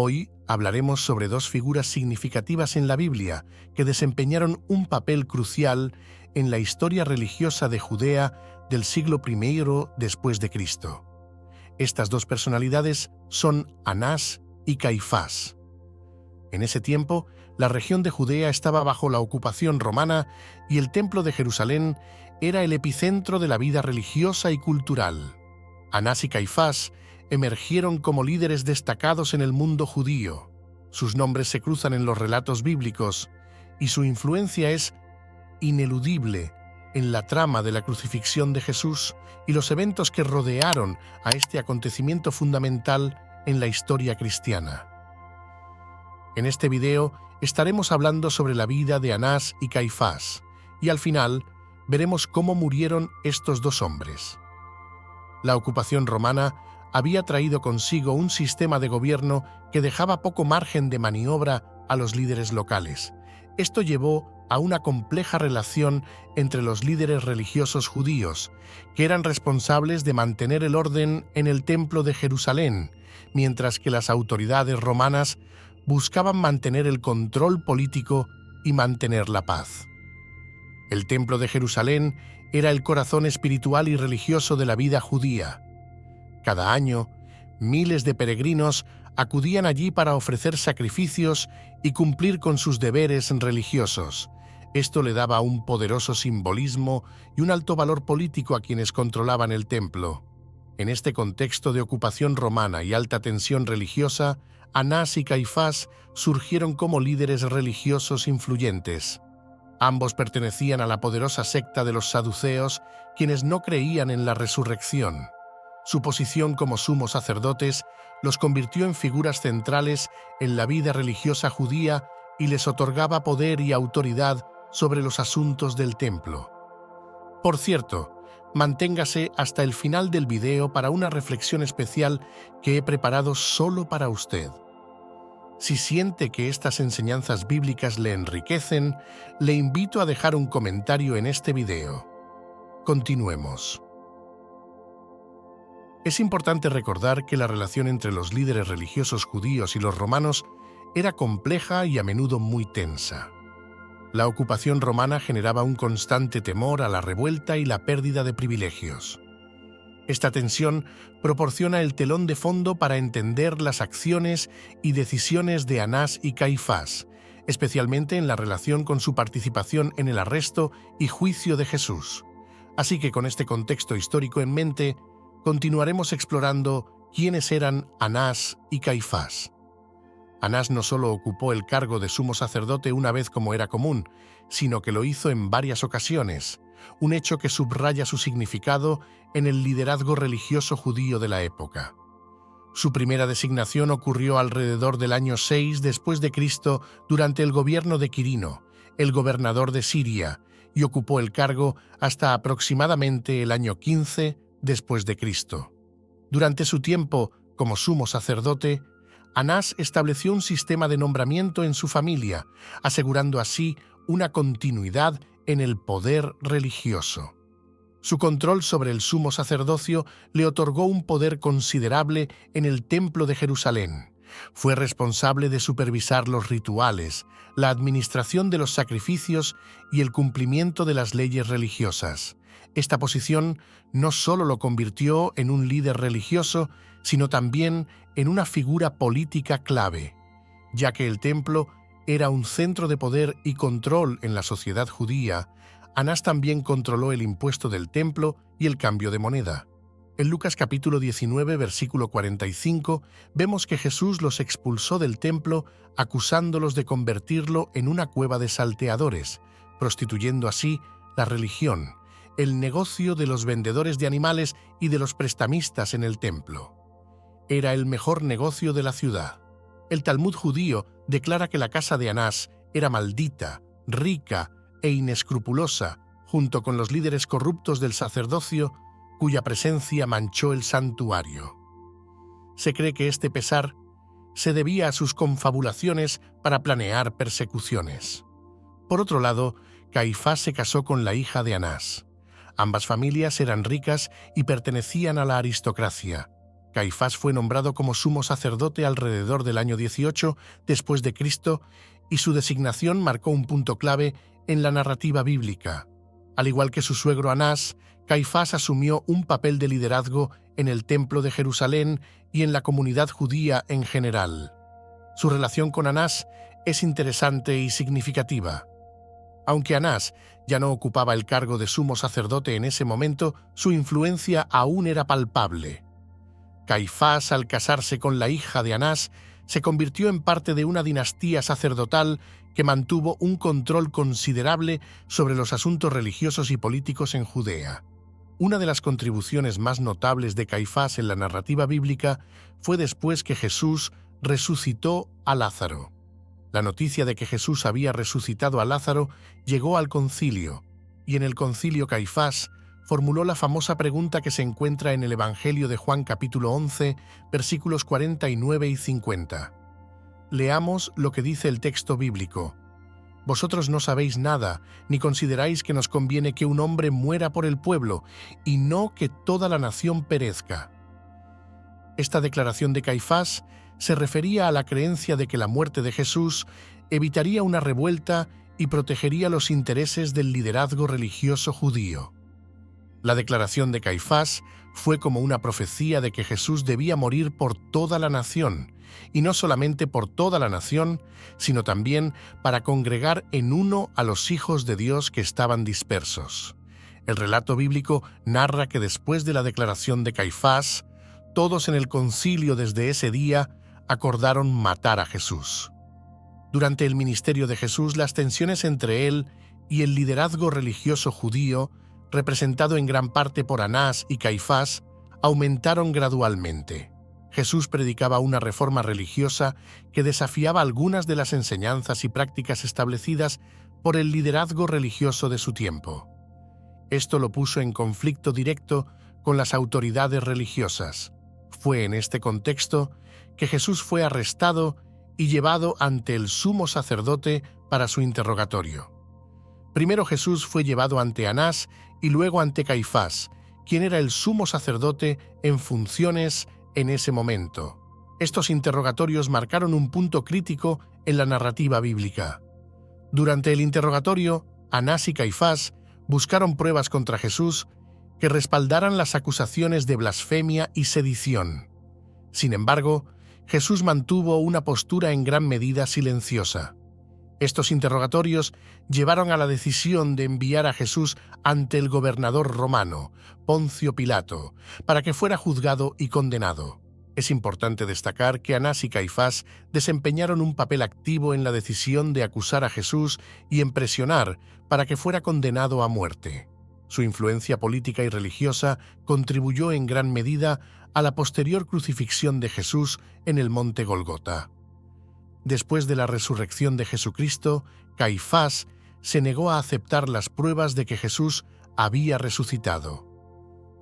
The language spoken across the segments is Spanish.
Hoy hablaremos sobre dos figuras significativas en la Biblia que desempeñaron un papel crucial en la historia religiosa de Judea del siglo I después de Cristo. Estas dos personalidades son Anás y Caifás. En ese tiempo, la región de Judea estaba bajo la ocupación romana y el Templo de Jerusalén era el epicentro de la vida religiosa y cultural. Anás y Caifás emergieron como líderes destacados en el mundo judío. Sus nombres se cruzan en los relatos bíblicos y su influencia es ineludible en la trama de la crucifixión de Jesús y los eventos que rodearon a este acontecimiento fundamental en la historia cristiana. En este video estaremos hablando sobre la vida de Anás y Caifás, y al final veremos cómo murieron estos dos hombres. La ocupación romana había traído consigo un sistema de gobierno que dejaba poco margen de maniobra a los líderes locales. Esto llevó a una compleja relación entre los líderes religiosos judíos, que eran responsables de mantener el orden en el Templo de Jerusalén, mientras que las autoridades romanas buscaban mantener el control político y mantener la paz. El Templo de Jerusalén era el corazón espiritual y religioso de la vida judía. Cada año, miles de peregrinos acudían allí para ofrecer sacrificios y cumplir con sus deberes religiosos. Esto le daba un poderoso simbolismo y un alto valor político a quienes controlaban el templo. En este contexto de ocupación romana y alta tensión religiosa, Anás y Caifás surgieron como líderes religiosos influyentes. Ambos pertenecían a la poderosa secta de los saduceos, quienes no creían en la resurrección. Su posición como sumos sacerdotes los convirtió en figuras centrales en la vida religiosa judía y les otorgaba poder y autoridad sobre los asuntos del templo. Por cierto, manténgase hasta el final del video para una reflexión especial que he preparado solo para usted. Si siente que estas enseñanzas bíblicas le enriquecen, le invito a dejar un comentario en este video. Continuemos. Es importante recordar que la relación entre los líderes religiosos judíos y los romanos era compleja y a menudo muy tensa. La ocupación romana generaba un constante temor a la revuelta y la pérdida de privilegios. Esta tensión proporciona el telón de fondo para entender las acciones y decisiones de Anás y Caifás, especialmente en la relación con su participación en el arresto y juicio de Jesús. Así que con este contexto histórico en mente, continuaremos explorando quiénes eran Anás y Caifás. Anás no solo ocupó el cargo de sumo sacerdote una vez como era común, sino que lo hizo en varias ocasiones, un hecho que subraya su significado en el liderazgo religioso judío de la época. Su primera designación ocurrió alrededor del año 6 después de Cristo durante el gobierno de Quirino, el gobernador de Siria, y ocupó el cargo hasta aproximadamente el año 15 después de Cristo. Durante su tiempo como sumo sacerdote, Anás estableció un sistema de nombramiento en su familia, asegurando así una continuidad en el poder religioso. Su control sobre el sumo sacerdocio le otorgó un poder considerable en el Templo de Jerusalén. Fue responsable de supervisar los rituales, la administración de los sacrificios y el cumplimiento de las leyes religiosas. Esta posición no solo lo convirtió en un líder religioso, sino también en una figura política clave, ya que el templo era un centro de poder y control en la sociedad judía. Anás también controló el impuesto del templo y el cambio de moneda. En Lucas capítulo 19, versículo 45, vemos que Jesús los expulsó del templo acusándolos de convertirlo en una cueva de salteadores, prostituyendo así la religión, el negocio de los vendedores de animales y de los prestamistas en el templo. Era el mejor negocio de la ciudad. El Talmud judío declara que la casa de Anás era maldita, rica e inescrupulosa, junto con los líderes corruptos del sacerdocio, cuya presencia manchó el santuario. Se cree que este pesar se debía a sus confabulaciones para planear persecuciones. Por otro lado, Caifás se casó con la hija de Anás. Ambas familias eran ricas y pertenecían a la aristocracia. Caifás fue nombrado como sumo sacerdote alrededor del año 18 después de Cristo y su designación marcó un punto clave en la narrativa bíblica. Al igual que su suegro Anás, Caifás asumió un papel de liderazgo en el Templo de Jerusalén y en la comunidad judía en general. Su relación con Anás es interesante y significativa. Aunque Anás ya no ocupaba el cargo de sumo sacerdote en ese momento, su influencia aún era palpable. Caifás, al casarse con la hija de Anás, se convirtió en parte de una dinastía sacerdotal que mantuvo un control considerable sobre los asuntos religiosos y políticos en Judea. Una de las contribuciones más notables de Caifás en la narrativa bíblica fue después que Jesús resucitó a Lázaro. La noticia de que Jesús había resucitado a Lázaro llegó al concilio, y en el concilio Caifás formuló la famosa pregunta que se encuentra en el Evangelio de Juan capítulo 11, versículos 49 y 50. Leamos lo que dice el texto bíblico. Vosotros no sabéis nada, ni consideráis que nos conviene que un hombre muera por el pueblo, y no que toda la nación perezca. Esta declaración de Caifás se refería a la creencia de que la muerte de Jesús evitaría una revuelta y protegería los intereses del liderazgo religioso judío. La declaración de Caifás fue como una profecía de que Jesús debía morir por toda la nación, y no solamente por toda la nación, sino también para congregar en uno a los hijos de Dios que estaban dispersos. El relato bíblico narra que después de la declaración de Caifás, todos en el concilio desde ese día acordaron matar a Jesús. Durante el ministerio de Jesús, las tensiones entre él y el liderazgo religioso judío, representado en gran parte por Anás y Caifás, aumentaron gradualmente. Jesús predicaba una reforma religiosa que desafiaba algunas de las enseñanzas y prácticas establecidas por el liderazgo religioso de su tiempo. Esto lo puso en conflicto directo con las autoridades religiosas. Fue en este contexto que Jesús fue arrestado y llevado ante el sumo sacerdote para su interrogatorio. Primero Jesús fue llevado ante Anás y luego ante Caifás, quien era el sumo sacerdote en funciones en ese momento. Estos interrogatorios marcaron un punto crítico en la narrativa bíblica. Durante el interrogatorio, Anás y Caifás buscaron pruebas contra Jesús que respaldaran las acusaciones de blasfemia y sedición. Sin embargo, Jesús mantuvo una postura en gran medida silenciosa. Estos interrogatorios llevaron a la decisión de enviar a Jesús ante el gobernador romano, Poncio Pilato, para que fuera juzgado y condenado. Es importante destacar que Anás y Caifás desempeñaron un papel activo en la decisión de acusar a Jesús y en presionar para que fuera condenado a muerte. Su influencia política y religiosa contribuyó en gran medida a la posterior crucifixión de Jesús en el monte Golgota. Después de la resurrección de Jesucristo, Caifás se negó a aceptar las pruebas de que Jesús había resucitado.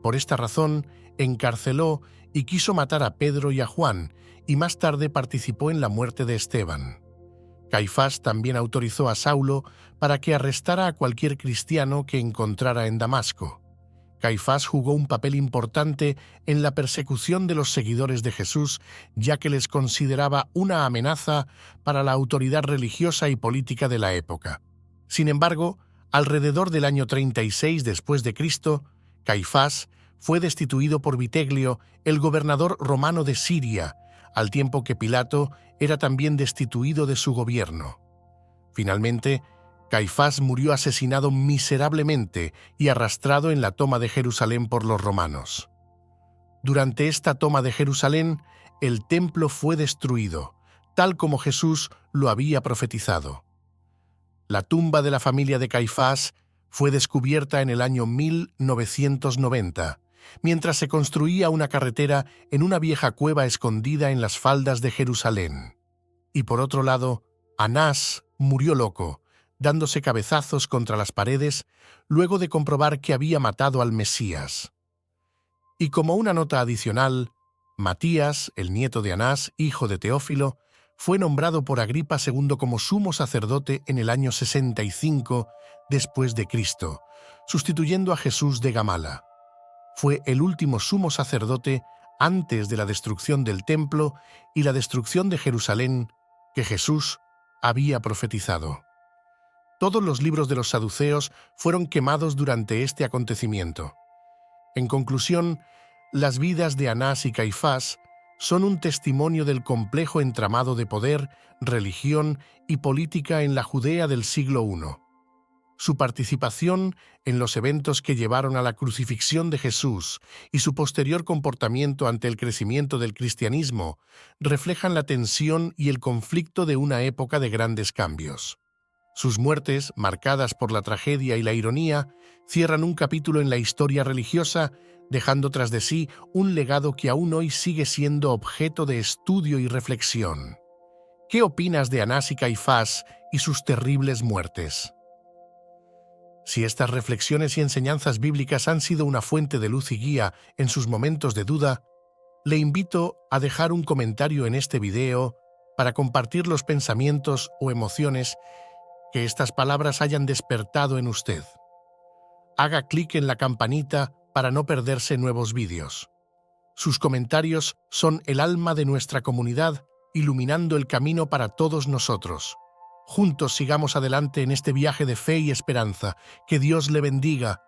Por esta razón, encarceló y quiso matar a Pedro y a Juan, y más tarde participó en la muerte de Esteban. Caifás también autorizó a Saulo para que arrestara a cualquier cristiano que encontrara en Damasco. Caifás jugó un papel importante en la persecución de los seguidores de Jesús, ya que les consideraba una amenaza para la autoridad religiosa y política de la época. Sin embargo, alrededor del año 36 después de Cristo, Caifás fue destituido por Viteglio, el gobernador romano de Siria, al tiempo que Pilato era también destituido de su gobierno. Finalmente, Caifás murió asesinado miserablemente y arrastrado en la toma de Jerusalén por los romanos. Durante esta toma de Jerusalén, el templo fue destruido, tal como Jesús lo había profetizado. La tumba de la familia de Caifás fue descubierta en el año 1990, mientras se construía una carretera en una vieja cueva escondida en las faldas de Jerusalén. Y por otro lado, Anás murió loco, dándose cabezazos contra las paredes luego de comprobar que había matado al Mesías. Y como una nota adicional, Matías, el nieto de Anás, hijo de Teófilo, fue nombrado por Agripa II como sumo sacerdote en el año 65 después de Cristo, sustituyendo a Jesús de Gamala. Fue el último sumo sacerdote antes de la destrucción del templo y la destrucción de Jerusalén que Jesús había profetizado. Todos los libros de los saduceos fueron quemados durante este acontecimiento. En conclusión, las vidas de Anás y Caifás son un testimonio del complejo entramado de poder, religión y política en la Judea del siglo I. Su participación en los eventos que llevaron a la crucifixión de Jesús y su posterior comportamiento ante el crecimiento del cristianismo reflejan la tensión y el conflicto de una época de grandes cambios. Sus muertes, marcadas por la tragedia y la ironía, cierran un capítulo en la historia religiosa, dejando tras de sí un legado que aún hoy sigue siendo objeto de estudio y reflexión. ¿Qué opinas de Anás y Caifás y sus terribles muertes? Si estas reflexiones y enseñanzas bíblicas han sido una fuente de luz y guía en sus momentos de duda, le invito a dejar un comentario en este video para compartir los pensamientos o emociones que estas palabras hayan despertado en usted. Haga clic en la campanita para no perderse nuevos vídeos. Sus comentarios son el alma de nuestra comunidad, iluminando el camino para todos nosotros. Juntos sigamos adelante en este viaje de fe y esperanza. Que Dios le bendiga.